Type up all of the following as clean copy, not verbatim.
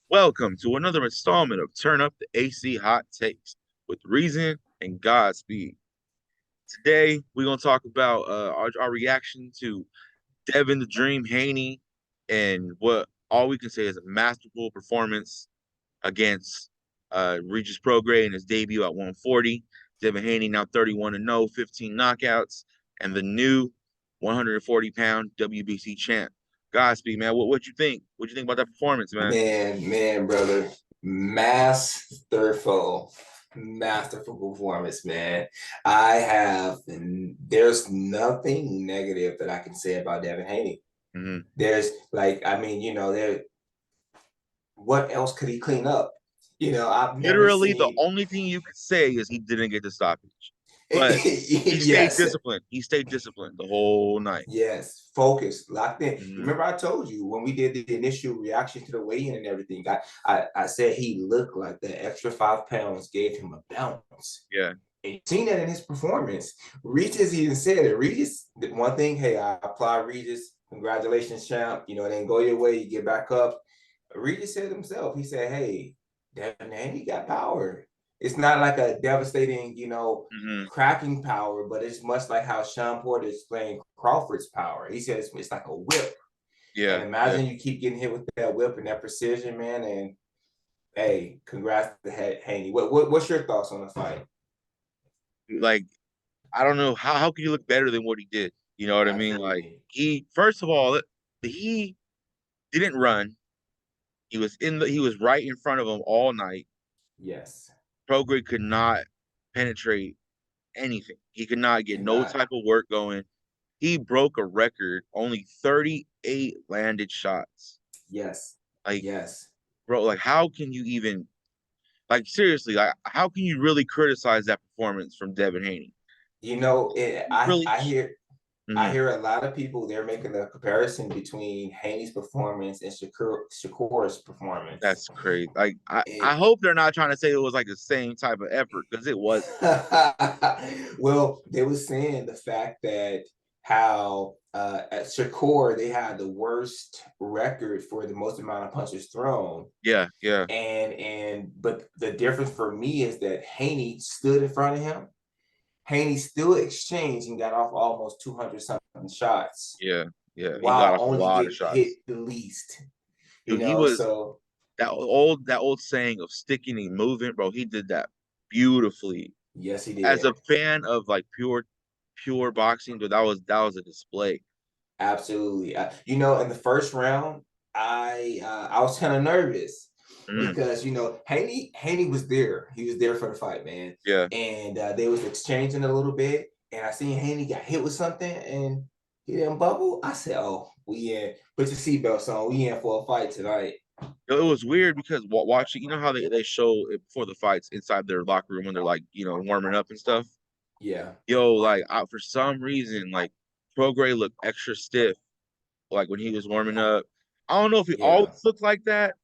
Welcome to another installment of Turn Up the AC Hot Takes with Reason and Godspeed. Today, we're going to talk about our reaction to Devin The Dream Haney and what all we can say is a masterful performance against Regis Prograis in his debut at 140. Devin Haney now 31-0, 15 knockouts, and the new 140-pound WBC champ. Godspeed, man. What you think? What you think about that performance, man? Brother, masterful, masterful performance, man. There's nothing negative that I can say about Devin Haney. Mm-hmm. There's like, I mean, what else could he clean up? I've never Literally, the seen. only thing you could say is he didn't get the stoppage, but he stayed Yes, disciplined. He stayed disciplined the whole night. yes, focused, locked in. Hmm. Remember, I told you when we did the initial reaction to the weigh-in and everything. I said he looked like the extra 5 pounds gave him a bounce. Yeah, And you've seen that in his performance. Regis even said it. Regis, one thing, hey, I applaud Regis. Congratulations, champ. It didn't go your way, you get back up. Regis said himself, he said, hey, Devin Haney got power. It's not like a devastating, hmm, cracking power, but it's much like how Sean Porter explained Crawford's power. He said it's like a whip. And yeah, yeah. imagine you keep getting hit with that whip and that precision, man. And hey, congrats to Haney. What's your thoughts on the fight? Like I don't know how could you look better than what he did? You know what I mean? Like Absolutely. he first of all, he didn't run. He was right in front of him all night. Yes. Prograde could not penetrate anything. He could not get no Cannot. type of work going. He broke a record, only 38 landed shots. Yes. Like, Yes. bro, like how can you even like seriously, like how can you really criticize that performance from Devin Haney? I Really? I hear I Mhm. hear a lot of people they're making a comparison between Haney's performance and Shakur's performance. That's crazy. Like I It, hope they're not trying to say it was like the same type of effort because it wasn't. well, they were saying the fact that how at Shakur they had the worst record for the most amount of punches thrown. Yeah, yeah, But the difference for me is that Haney stood in front of him. Haney still exchanged and got off almost 200 something shots yeah, yeah. He got while off a only lot of getting hit shots. the least. Dude, he was So that old saying of sticking and moving, bro. He did that beautifully. yes, he As did. a fan of like pure boxing, dude, that was a display. Absolutely. In the first round, I was kind of nervous Mm, because Haney was there. He was there for the fight, man. yeah. And they was exchanging a little bit, and I seen Haney got hit with something, and he didn't bubble. I said, "Oh, we in. Put your seatbelts on. We in for a fight tonight." It was weird because watching, you know how they show it before the fights inside their locker room when they're like, warming up and stuff. Yeah, Yo, like for some reason, like Prograis looked extra stiff, like when he was warming up. I don't know if he yeah. always looked like that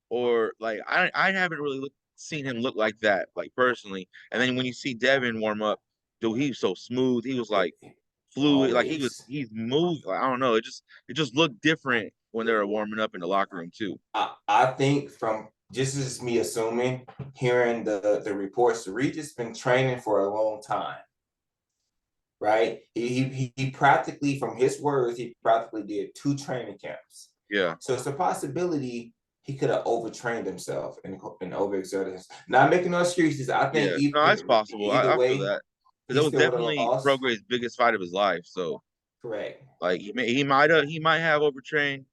or like I haven't really seen him look like that, like personally. And then when you see Devin warm up, dude, he's so smooth. He was like fluid, like Always. he's moved. Like I don't know, it just looked different when they were warming up in the locker room too. I think from just as me assuming, hearing the reports, Regis been training for a long time, right? He practically, from his words, he practically did 2 training camps. Yeah. So it's a possibility he could have overtrained himself and overexerted himself. Not making no excuses. I think Yeah, no, that's possible. either I feel way, that because he that was still would have definitely lost. Prograis' biggest fight of his life. So Correct. like he might have overtrained,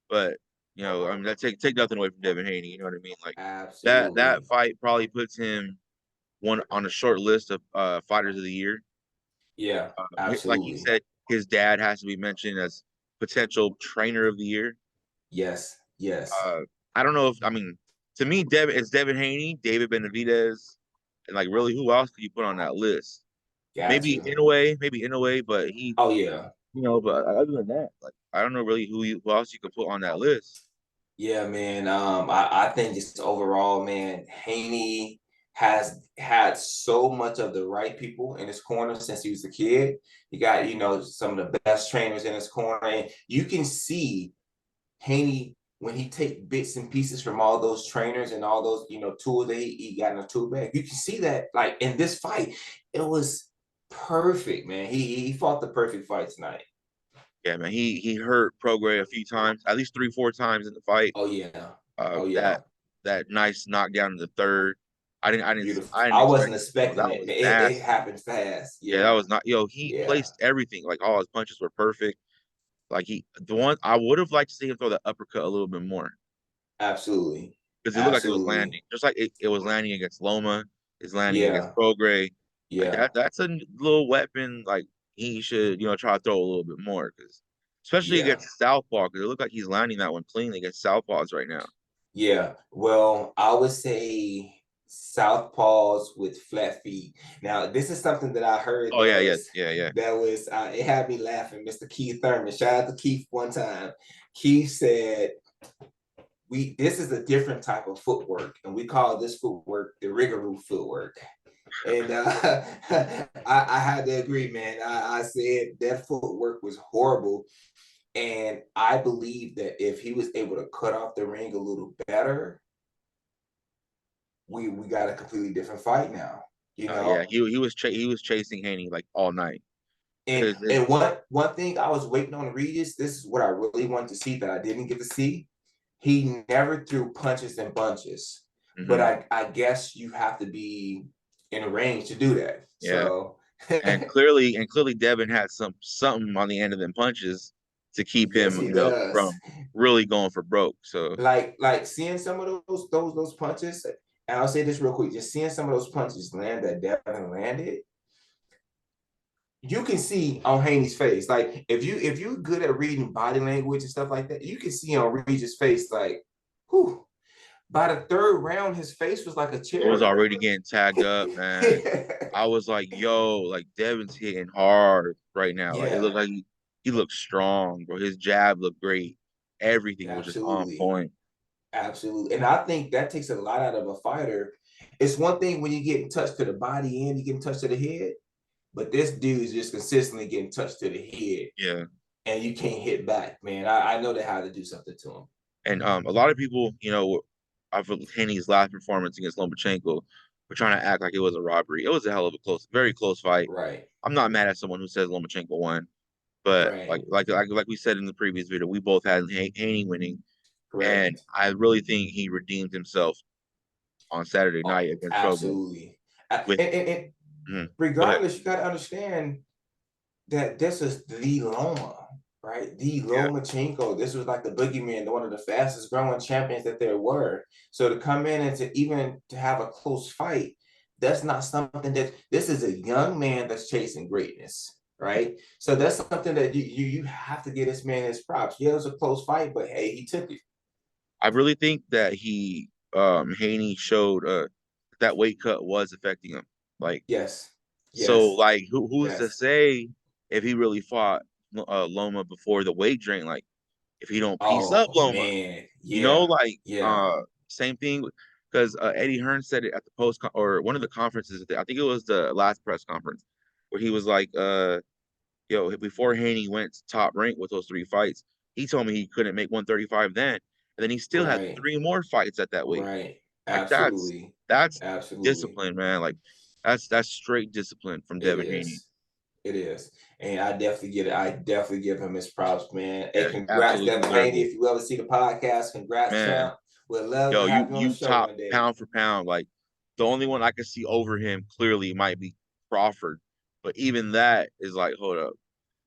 but I mean that take nothing away from Devin Haney. You know what I mean? Like that Absolutely. fight probably puts him one on a short list of fighters of the year. Yeah, Like he absolutely. said, his dad has to be mentioned as potential trainer of the year. Yes, yes. Uh, I don't know if I mean to me, it's Devin Haney, David Benavidez, and like really who else could you put on that list? Got to. Maybe in a way, but he, Oh yeah. but other than that, like I don't know really who else you could put on that list. Yeah, man. I think just overall, man, Haney has had so much of the right people in his corner since he was a kid. He got, some of the best trainers in his corner. And you can see Haney when he take bits and pieces from all those trainers and all those, tools that he got in a tool bag. You can see that like in this fight, it was perfect, man. He fought the perfect fight tonight. Yeah, man. He hurt Prograis a few times, at least 3, 4 times in the fight. Oh yeah. Uh, Oh yeah. that that nice knockdown in the third. Beautiful. I didn't I expect wasn't it. Yo, expecting that it. was It nasty. happened fast. Yeah, that Yeah. was not. Yo, he Yeah. placed everything. Like all his punches were perfect. Like the one I would have liked to see him throw the uppercut a little bit more Absolutely. because it looked like it was landing, Absolutely. just like it was landing against Loma. It's landing against Yeah. Prograis. Like Yeah. that's a little weapon. Like he should try to throw a little bit more because especially Yeah. against Southpaw because it looked like he's landing that one cleanly against Southpaws right now. Yeah. Well, I would say southpaws with flat feet. Now, this is something that I heard Oh that yeah, yeah, was yeah, yeah. it had me laughing. Mr. Keith Thurman. Shout out to Keith one time. Keith said, this is a different type of footwork, and we call this footwork the rigorous footwork. And I had to agree, man. I said that footwork was horrible. And I believe that if he was able to cut off the ring a little better, we got a completely different fight now. You Yeah, know, he was chasing Haney like all night. and His and one thing I was waiting on Regis. This is what I really wanted to see that I didn't get to see. He never threw punches and bunches, but mhm, I guess you have to be in a range to do that. yeah, So and clearly Devin had something on the end of them punches to keep yes, him he does. from really going for broke. So Like seeing some of those punches, and I'll say this real quick, just seeing some of those punches land that Devin landed, you can see on Haney's face. Like if you're good at reading body language and stuff like that, you can see on Regis' face, like, whew. By the third round, his face was like a it was cherry. already getting tagged up, man. I was like, yo, like Devin's hitting hard right now. Like it Yeah, looked like he looked strong, bro. His jab looked great. Everything was just on absolutely. point. Absolutely. And I think that takes a lot out of a fighter. It's one thing when you get in touch to the body and you get in touch to the head, but this dude is just consistently getting touched to the head Yeah. and you can't hit back, man. I know they had to do something to him. And a lot of people, after Haney's last performance against Lomachenko, were trying to act like it was a robbery. It was a hell of a very close fight. Right. I'm not mad at someone who says Lomachenko won, but Right. like we said in the previous video, we both had Haney winning, and Correct. I really think he redeemed himself on Saturday Oh, night against Prograis. absolutely. With And mhm. Go ahead. regardless, you got to understand that this is the Loma, right? The Yeah, Lomachenko. This was like the boogeyman, one of the fastest growing champions that there were. So to come in and to have a close fight, that's not something that this is a young man that's chasing greatness, right? So that's something that you have to give this man his props. Yeah, it was a close fight, but hey, he took it. I really think that Haney showed that weight cut was affecting him. Like Yes, so, yes, like who's to yes. say if he really fought Loma before the weight drain? Like if he don't piece up Oh Loma, man, you know, yeah, like yeah. same thing because Eddie Hearn said it at the or one of the conferences. I think it was the last press conference where he was like, yo, before Haney went to top rank with those 3 fights, he told me he couldn't make 135 then, and then he still had Right, 3 more fights at that weight. right. Like Absolutely, that's absolutely. discipline, man. Like that's straight discipline from It Devin Haney. is. It is. And I definitely get it. I definitely give him his props, man. Hey, Yeah, he congrats, absolutely Devin deserved Haney. it, If you ever see the podcast, congrats, man. champ. We'd love Yo, to have you on the you show top one day. pound for pound. Like the only one I could see over him clearly might be Crawford, but even that is like, hold up,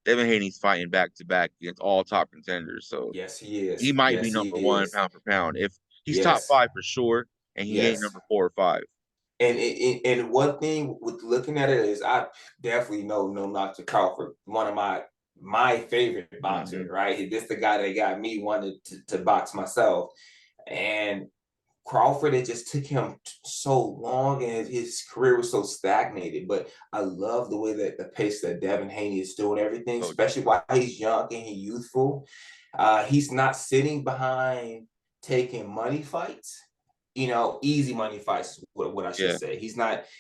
Devin Haney's fighting back to back against all top contenders, so Yes, he he is. might be Yes, he #1 is. pound for pound. If he's top Yes, five for sure, and he ain't yes. number 4 or 5. And one thing with looking at it is I definitely know no knock to Crawford, one of my favorite boxer, Hmm. right? This the guy that got me wanted to box myself. And Crawford, it just took him so long and his career was so stagnated. But I love the way that the pace that Devin Haney is doing everything, So especially while he's young and he's youthful. He's not sitting behind taking money fights, easy money fights, what I should yeah, say.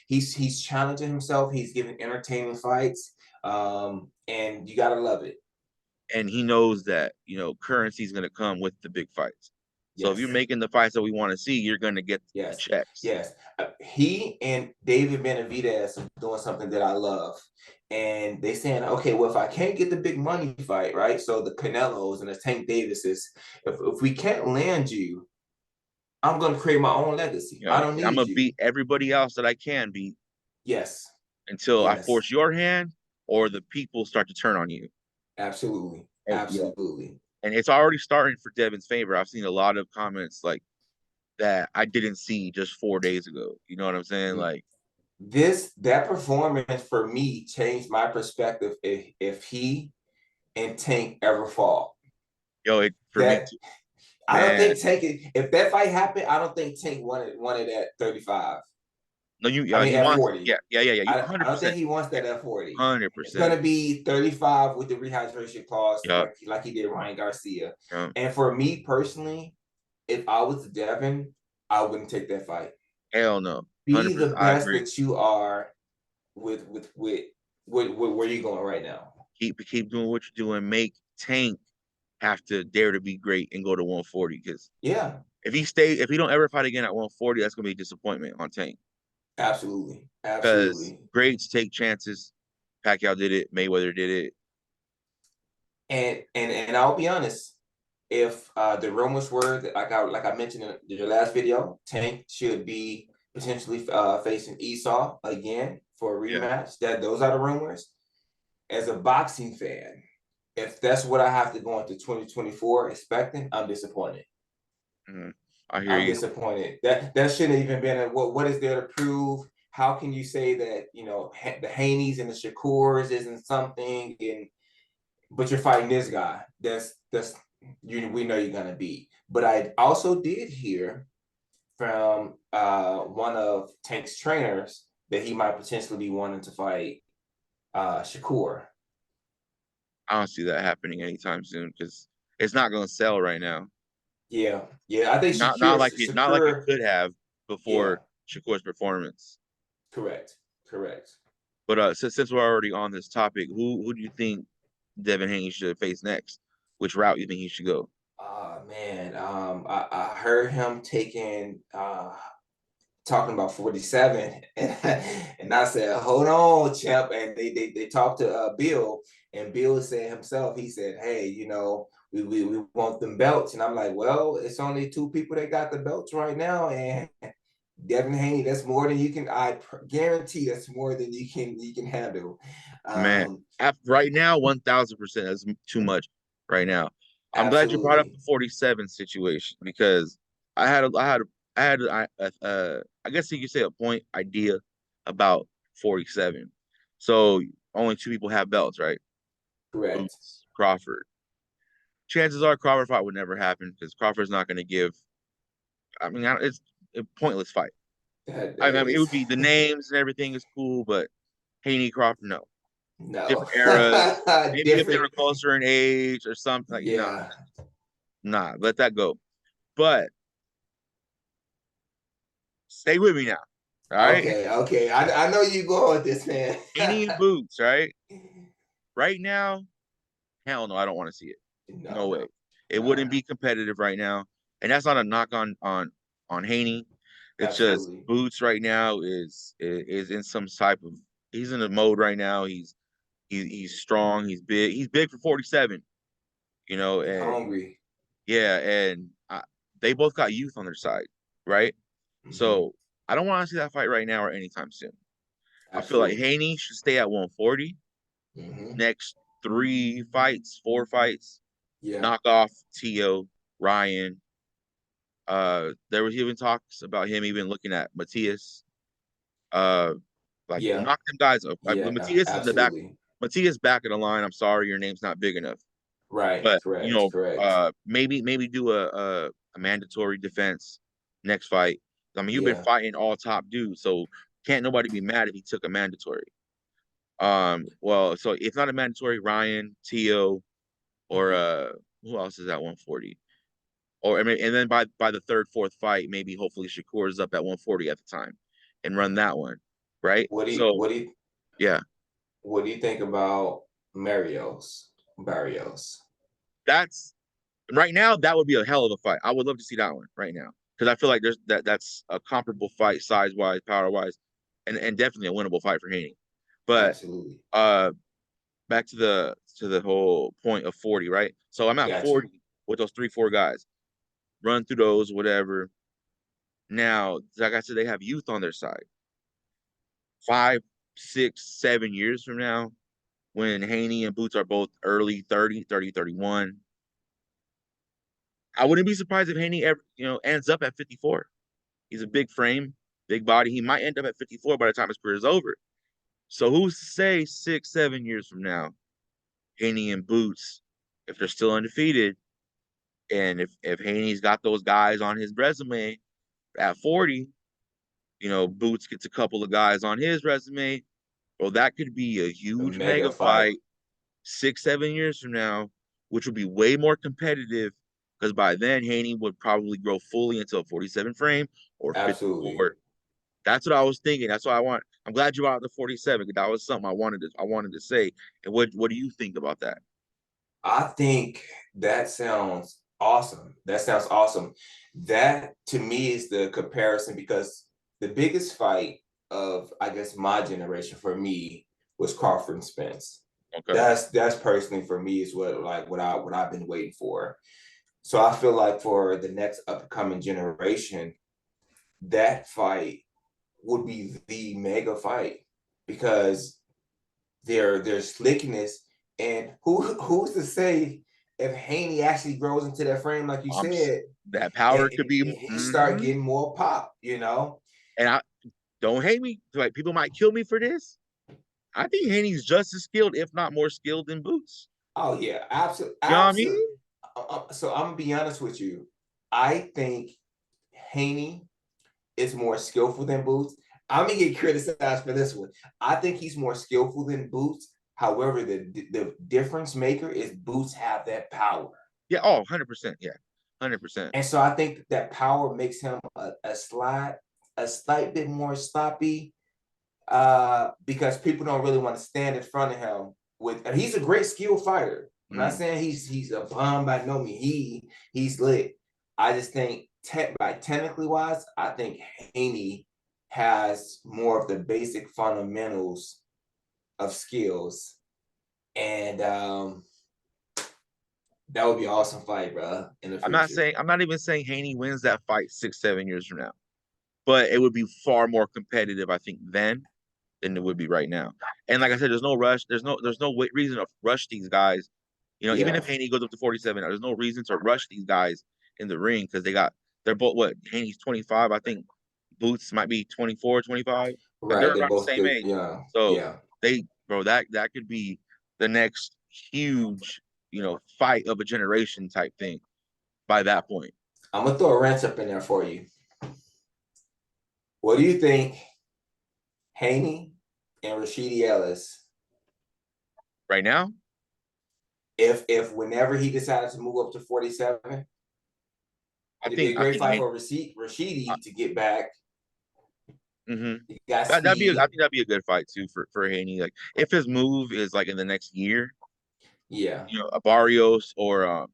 He's challenging himself, he's giving entertaining fights. And you gotta love it. and he knows that currency is gonna come with the big fights. So if you're making the fights that we want to see, you're gonna get the Yes, checks. yes. He and David Benavidez are doing something that I love. And they saying, okay, well, if I can't get the big money fight, right? So the Canelos and the Tank Davises, if we can't land you, I'm gonna create my own legacy. You know, I don't I'm need gonna you. beat everybody else that I can beat Yes, until I yes, force your hand or the people start to turn on you. absolutely, Yeah. absolutely. And it's already starting for Devin's favor. I've seen a lot of comments like that I didn't see just 4 days ago. You know what I'm saying? Like, That performance for me changed my perspective if he and Tank ever fall. yo, it for me That too, I don't man. think Tank, if that fight happened, I don't think Tank wanted at 35. No, you I mean he at wants, 40. yeah. You I don't 100%, think he wants that at 40. It's 100%. gonna be 35 with the rehydration clause, Yup, like he did Ryan Garcia. yup. And for me personally, if I was Devin, I wouldn't take that fight. Hell no, Be 100%. the I best agree. that you are with where you going right now. Keep doing what you're doing. Make Tank have to dare to be great and go to 140 because Yeah, if he don't ever fight again at 140, that's gonna be a disappointment on Tank. absolutely, Because absolutely. greats take chances. Pacquiao did it. Mayweather did it. And I'll be honest, if the rumors were that like I mentioned in your last video, Tank should be potentially facing Esau again for a Yeah, rematch. Those are the rumors. As a boxing fan, if that's what I have to go into 2024 expecting, I'm disappointed. mhm. I hear I'm you, disappointed. That shouldn't even been what is there to prove? How can you say that the Haneys and the Shakurs isn't something and but you're fighting this guy. That's we know you're gonna beat. But I also did hear from one of Tank's trainers that he might potentially be wanting to fight Shakur. I don't see that happening anytime soon because it's not going to sell right now. Yeah, yeah. I think Not like it Shakur. could have Yeah, before Shakur's performance. correct, correct. But since we're already on this topic, who do you think Devin Haney should face next? Which route you think he should go? Man, I heard him taking talking about 47 and I said, hold on, champ. And they talked to Bill, and Bill said himself, he said, hey, we want them belts. And I'm like, well, it's only two people that got the belts right now. And Devin Haney, that's more than you can, I guarantee that's more than you can handle. Man, Um, right now, 1,000%. That's too much right now. I'm glad you brought up the absolutely. 47 situation because I guess you could say a point idea about 47. So only two people have belts, right? Correct. Boots, Crawford. Chances are Crawford fight would never happen because Crawford's not going to give. I mean, it's a pointless fight. That I mean, it is would be the names and everything is cool, but Haney Crawford, no. no Different eras. Maybe if they were different. closer in age or something, like, nah, Yeah. nah, let that go. But stay with me now. All right. Okay, okay. I know you go with this, man. Haney and Boots, right? Right now, hell no, I don't want to see it. No, No way. no, It wouldn't no. be competitive right now. And that's not a knock on Haney. It's just Absolutely. Boots right now is in some type of he's in a mode right now. He's strong, he's big. He's big for 47, He and hungry. yeah, and they both got youth on their side, right? Hmm. So I don't want to see that fight right now or anytime soon. I feel like Absolutely. Haney should stay at 140. Hmm. Next 3 fights, 4 fights, Yeah. knock off Tio, Ryan. There was even talks about him even looking at Matias. Uh, like Yeah. knock them guys up. Like Yeah. Matias is in the back. Absolutely. Matias back of the line. I'm sorry, your name's not big enough. Right. But Correct. Correct. maybe do a mandatory defense next fight. I mean, you've been Yeah. fighting all top dudes, so can't nobody be mad if he took a mandatory. Well, so it's not a mandatory. Ryan, Tio, or Hmm. who else is at 140? Or I mean, and then by the third, fourth fight, maybe hopefully Shakur is up at 140 at the time, and run that one, right? What do you So what do you yeah, what do you think about Marios? Barrios? that's Right now, that would be a hell of a fight. I would love to see that one right now because I feel like that's a comparable fight size wise, power wise, and definitely a winnable fight for Haney. But Absolutely. uh, back to the whole point of 40, right? So I'm at Got you. 40 with those 3, 4 guys. Run through those, whatever. Now, like I said, they have youth on their side. 5, 6, 7 years from now, when Haney and Boots are both early 30, 30, 31, I wouldn't be surprised if Haney ever, ends up at 54. He's a big frame, big body. He might end up at 54 by the time his career is over. So who's to say 6, 7 years from now, Haney and Boots, if they're still undefeated, and if Haney's got those guys on his resume at 40, Boots gets a couple of guys on his resume. Well, that could be a A huge mega mega fight. fight 6, 7 years from now, which would be way more competitive because by then Haney would probably grow fully into a 47 frame or Absolutely. 54. That's what I was thinking. That's what I want. I'm glad you brought out the 47 because that was something I wanted to say. And what do you think about that? I think that sounds awesome. That sounds awesome. That to me is the comparison because the biggest fight of I guess my generation for me was Crawford and Spence. Okay. That's personally for me is what I've been waiting for. So I feel like for the next upcoming generation, that fight would be the mega fight because their slickness and who's to say if Haney actually grows into that frame like you Um, said that power could be. and he start Mhm. getting more pop, And I don't hate me. Like people might kill me for this. I think Haney's just as skilled, if not more skilled, than Boots. Oh yeah, absolutely, You know what I absolutely. mean? So I'm gonna be honest with you. I think Haney is more skillful than Boots. I'm gonna get criticized for this one. I think he's more skillful than Boots. However, the difference maker is Boots have that power. Yeah. Oh, 100%. Yeah. 100%. And so I think that power makes him a slight bit more sloppy because people don't really want to stand in front of him with. And he's a great skill fighter. I'm not Mm. saying he's a bomb by no means. He's lit. I just think technically wise, I think Haney has more of the basic fundamentals of skills, and that would be an awesome fight, bro, in the future. I'm not even saying Haney wins that fight 6, 7 years from now, but it would be far more competitive, I think, then than it would be right now. And like I said, there's no rush. There's no reason to rush these guys. Even Yeah, if Haney goes up to 47, there's no reason to rush these guys in the ring because they're both what Haney's 25, I think Boots might be 24, 25. Like they're right. They around the both same good. age. Yeah, So yeah. that could be the next huge, fight of a generation type thing by that point. I'm gonna throw a wrench up in there for you. What do you think Haney and Rashidi Ellis, Right now, if whenever he decided to move up to 47, it'd be a I great think fight Haney, for Rashidi to get back. mm-hmm. He got I speed. think that'd be a good fight too for Haney. Like if his move is like in the next year, Yeah, a Barrios or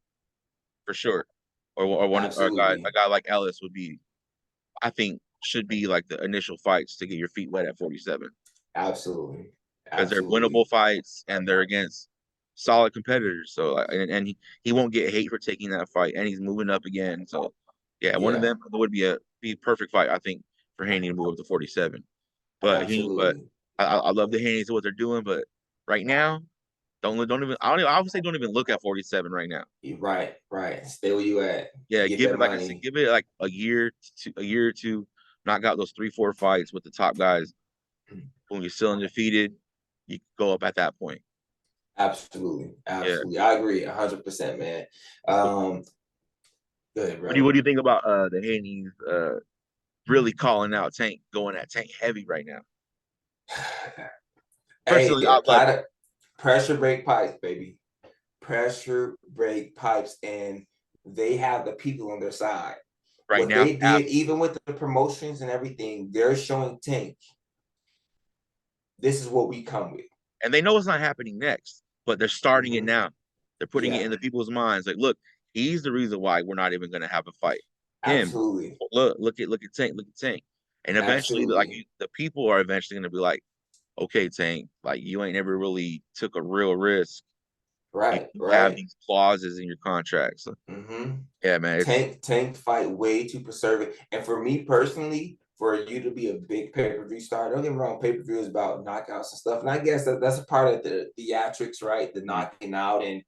for sure, or one of a absolutely. guy like Ellis would be, I think, should be like the initial fights to get your feet wet at 47 Absolutely. because they're winnable Absolutely. fights and they're against solid competitors. So and he won't get hate for taking that fight, and he's moving up again. So yeah, one of Yeah, them would be a perfect fight, I think, for Haney to move up to 47. But absolutely. I love the Haney's what they're doing, but right now, don't even I would say don't even look at 47 right now. You're right, right. Stay where you at. Yeah, Get give that it like I said, money. give it like a year or two, knock out those 3, 4 fights with the top guys. When you're still undefeated, you go up at that point. Absolutely. Yeah. Absolutely. I agree 100%, man. Um, Good, What bro. do you think about the Haney's really calling out Tank, going at Tank heavy right now? Hey, Personally, they I love apply it the pressure brake pipes, baby. Pressure brake pipes, and they have the people on their side. right What now. they did, even with the promotions and everything, they're showing Tank, this is what we come with. And they know it's not happening next, but they're starting it Mm-hmm. now. They're putting it Yeah, in the people's minds. Like, look, He's the reason why we're not even gonna have a fight. Him. Absolutely. Look at Tank. Look at Tank. And eventually, Absolutely. the people are eventually gonna be like, okay, Tank, like you ain't never really took a real risk. Right. You have Right. these clauses in your contract. So Mm-hmm. yeah, man, it's Tank fight way to preserve it. And for me personally, for you to be a big pay-per-view star, don't get me wrong, pay-per-view is about knockouts and stuff. And I guess that's a part of the theatrics, right? The mm, knocking out. And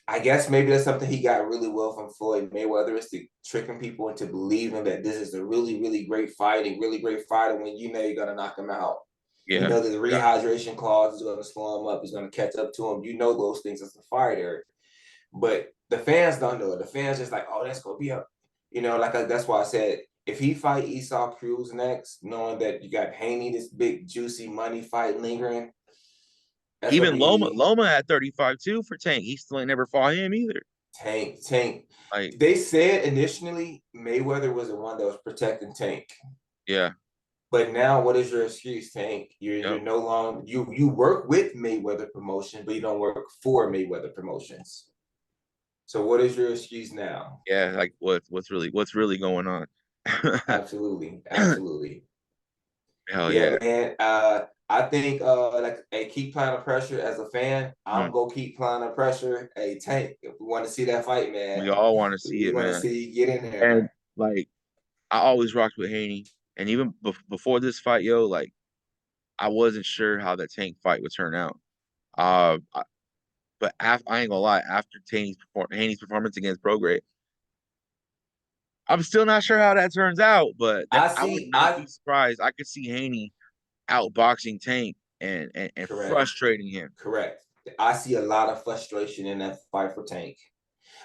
I guess maybe that's something he got really well from Floyd Mayweather, is to tricking people into believing that this is a really, really great fight, a really great fighter when you know you're gonna knock him out. You yeah, know that the yeah. rehydration clause is going to slow him up, is going to catch up to him. You know those things as a fighter. But the fans don't know it. The fans just like, oh, that's gonna be up. That's why I said if he fight Esau Cruz next, knowing that you got Haney, this big juicy money fight lingering, that's gonna Even be Loma had 35 too for Tank. He still ain't never fought him either. Tank. Like, They said initially Mayweather was the one that was protecting Tank. yeah, But now, what is your excuse, Tank? You're yep. no longer you work with Mayweather Promotion, but you don't work for Mayweather Promotions. So what is your excuse now? Yeah, like what's really going on? Absolutely, absolutely. Hell Yeah, yeah. man. I think hey, keep applying the pressure as a fan. I'm Mm. gonna keep applying the pressure. Hey, Tank, if we want to see that fight, man, We all want to see we it, want to man. see you get in And there. like I always rocked with Haney. And even before this fight, yo, like I wasn't sure how the Tank fight would turn out. I, but I ain't gonna lie, after Haney's performance against Prograis, I'm still not sure how that turns out. But I I would see. not be surprised. I could see Haney outboxing Tank and Correct, frustrating him. correct. I see a lot of frustration in that fight for Tank.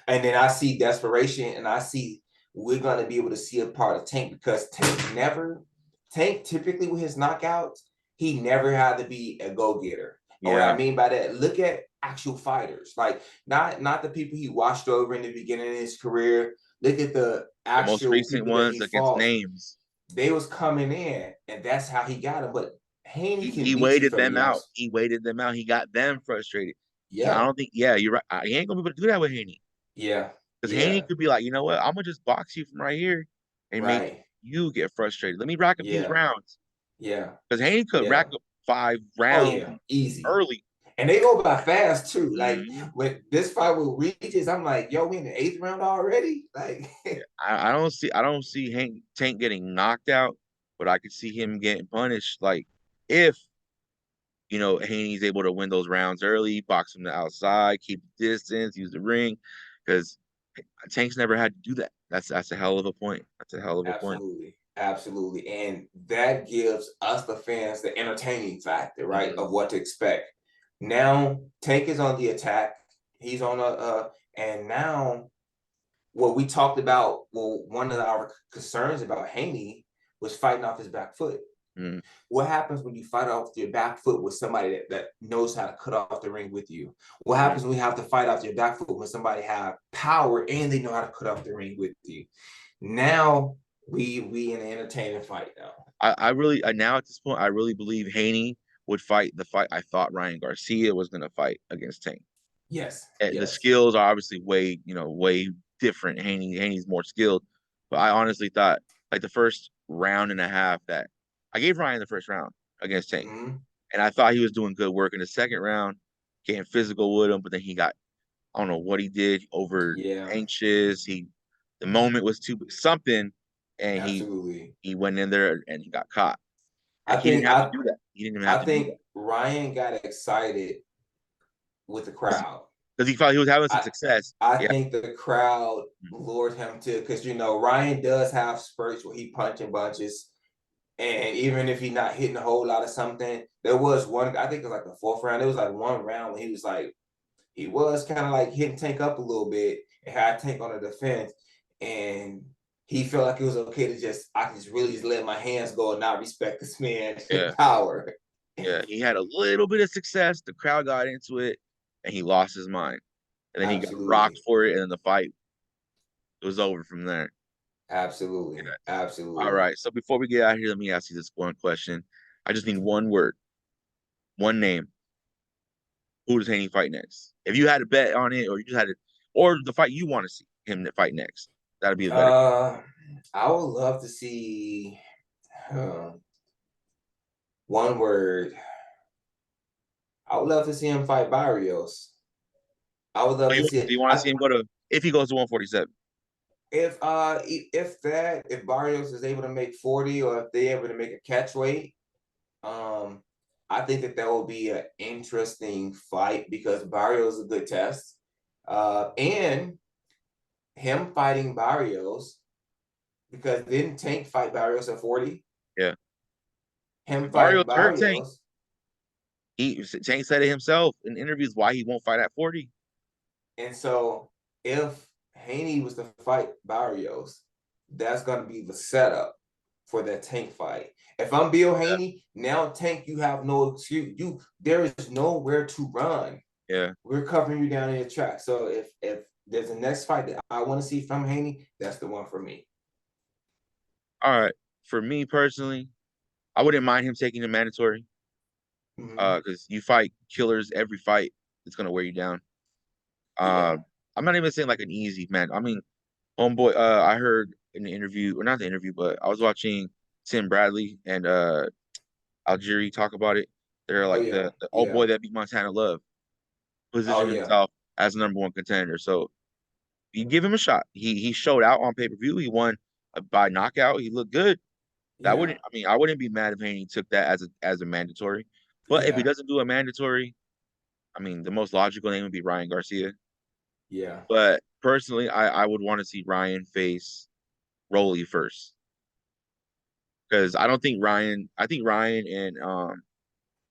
And then I see desperation, and I see we're gonna be able to see a part of Tank, because Tank typically with his knockouts, he never had to be a go-getter. And what I Yeah, mean by that, look at actual fighters, like not the people he washed over in the beginning of his career. Look at the the most actual recent people that ones he against fought. names. They was coming in, and that's how he got him. But Haney can He beat you waited from them the out. outside. He waited them out. He got them frustrated. And I Yeah, don't think, yeah, you're right. He ain't gonna be able to do that with Haney. yeah, Because Haney yeah. could be like, you know what? I'm gonna just box you from right here and make Right. you get frustrated. Let me rack up these Yeah, rounds. yeah, Because Haney could rack yeah. up 5 rounds Oh yeah, easy. early. And they go by fast too. Like Mhm. when this fight with Regis, I'm like, yo, we in the eighth round already. Like, Yeah, I don't see Tank getting knocked out, but I could see him getting punished. Like if Haney's able to win those rounds early, box from the outside, keep the distance, use the ring, because Tank's never had to do that. That's a hell of a point. That's a hell of a point. absolutely, absolutely, and that gives us the fans the entertaining factor, right, Mhm. of what to expect. Now Tank is on the attack. He's on and now what we talked about. Well, one of our concerns about Haney was fighting off his back foot. Mhm. What happens when you fight off your back foot with somebody that knows how to cut off the ring with you? What Mhm. happens when you have to fight off your back foot when somebody have power and they know how to cut off the ring with you? Now we in an entertaining fight now. I really now at this point I really believe Haney would fight the fight I thought Ryan Garcia was going to fight against Tank. Yes, The yes. skills are obviously way different. Haney's more skilled, but I honestly thought like the first round and a half that I gave Ryan the first round against Tank, Mm-hmm. and I thought he was doing good work in the second round, getting physical with him, but then he got I don't know what he did, over Yeah, anxious. The moment was too something, and absolutely. he went in there and he got caught, I and he didn't think have to I do that. He didn't even have I to do think that Ryan got excited with the crowd. because he felt he was having some I success. I Yeah. think the crowd lured him to, because Ryan does have spurts where he punching bunches. And even if he's not hitting a whole lot of something, there was one, I think it was like the fourth round. There was like one round when he was kind of like hitting Tank up a little bit and had Tank on the defense. And he felt like it was okay to I can just really just let my hands go and not respect this man's Yeah. power. Yeah, he had a little bit of success. The crowd got into it, and he lost his mind. And then he got rocked Absolutely. for it, and then the fight was over from there. Absolutely. Yeah. All Absolutely. right. So before we get out of here, let me ask you this one question. I just need one word, one name. Who does Haney fight next? If you had to bet on it, or you just had to, or the fight you want to see him to fight next, that'd be a better. I would love to see one word. I would love to see him fight Barrios. I would love to see Do it. you want to see him go to if he goes to 147? If Barrios is able to make 40, or if they're able to make a catch weight, I think that will be an interesting fight because Barrios is a good test. And him fighting Barrios, because didn't Tank fight Barrios at 40? Yeah. Him If Barrios fighting hurt Tank, Barrios. Tank said it himself in interviews why he won't fight at 40. And so if Haney was to fight Barrios, that's going to be the setup for that Tank fight. If I'm Bill Haney, now Tank, you have no excuse. There is nowhere to run. Yeah. We're covering you down in your track. So if there's a next fight that I want to see from Haney, that's the one for me. All right. For me personally, I wouldn't mind him taking the mandatory. Because you fight killers every fight, it's gonna wear you down. Yeah. I'm not even saying like an easy man. I mean, homeboy, I heard in the interview, or not the interview, but I was watching Tim Bradley and Algieri talk about it. They're Oh like yeah. the old Yeah. boy that beat Montana Love Oh positioned yeah. himself as the #1 contender. So you give him a shot. He showed out on pay-per-view. He won by knockout. He looked good. Yeah. I wouldn't be mad if Haney took that as a mandatory. But if he Yeah. doesn't do a mandatory, I mean, the most logical name would be Ryan Garcia. Yeah. But personally, I would want to see Ryan face Rolly first. Because I think Ryan and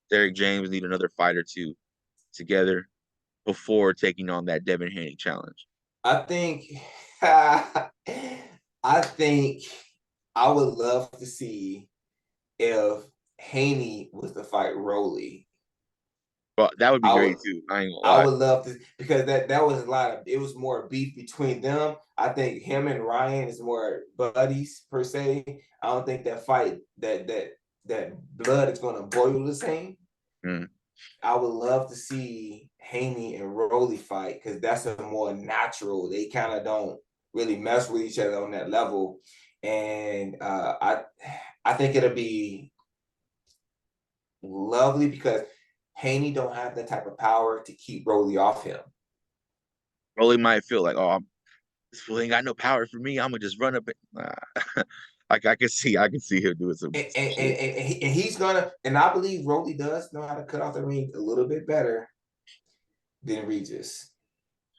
Derek James need another fight or two together before taking on that Devin Haney challenge. I think I think I would love to see if Haney was to fight Rolly. But that would be I would great too. I ain't gonna I lie. would love to, because that was a lot of, it was more beef between them. I think him and Ryan is more buddies per se. I don't think that fight that blood is gonna boil the same. Mm. I would love to see Haney and Rolly fight because that's a more natural. They kind of don't really mess with each other on that level, and I think it'll be lovely because Haney don't have the type of power to keep Rolly off him. Rolly might feel like, oh, this fool ain't got no power for me. I'm gonna just run up it. Like I can see him doing some shit. And he's gonna, and I believe Rolly does know how to cut off the ring a little bit better than Regis.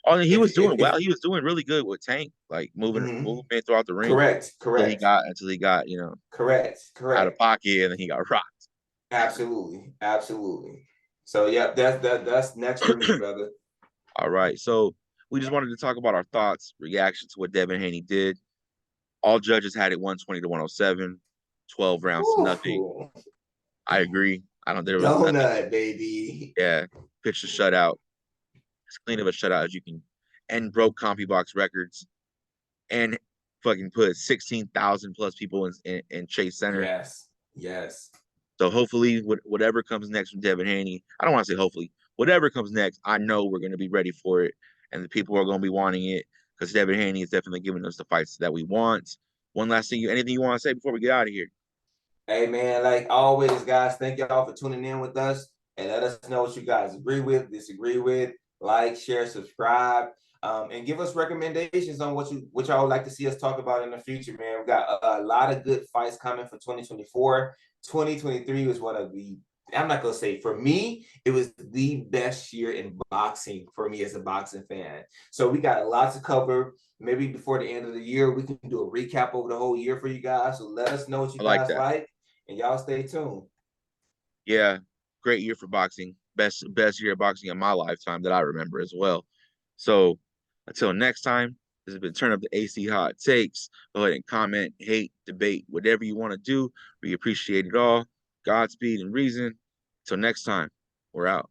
Oh, and he was doing well. If He was doing really good with Tank, like movement throughout the ring correct, correct, until he got correct, out of correct. pocket, and then he got rocked. Absolutely, absolutely. So yeah, that's next for me, brother. All right, so we just wanted to talk about our thoughts, reaction to what Devin Haney did. All judges had it 120 to 107, 12 rounds to nothing. Ooh, I agree. I don't. There was nothing. donut, baby. Yeah, pitched a shutout, as clean of a shutout as you can, and broke CompuBox records, and fucking put 16,000 plus people in Chase Center. Yes, yes. So hopefully, whatever comes next from Devin Haney, I don't want to say hopefully, whatever comes next, I know we're going to be ready for it, and the people are going to be wanting it because Devin Haney is definitely giving us the fights that we want. One last thing, anything you want to say before we get out of here? Hey man, like always, guys, thank y'all for tuning in with us and let us know what you guys agree with, disagree with. Like, share, subscribe, and give us recommendations on what y'all would like to see us talk about in the future, man. We've got a lot of good fights coming for 2024. 2023 was one of the, I'm not gonna say for me, it was the best year in boxing for me as a boxing fan. So we got a lot to cover. Maybe before the end of the year, we can do a recap over the whole year for you guys. So let us know what you I like guys that. like, and y'all stay tuned. Yeah, great year for boxing. Best year of boxing in my lifetime that I remember as well. So until next time, this has been Turn Up the AC Hot Takes. Go ahead and comment, hate, debate, whatever you want to do. We appreciate it all. Godspeed and reason. Till next time, we're out.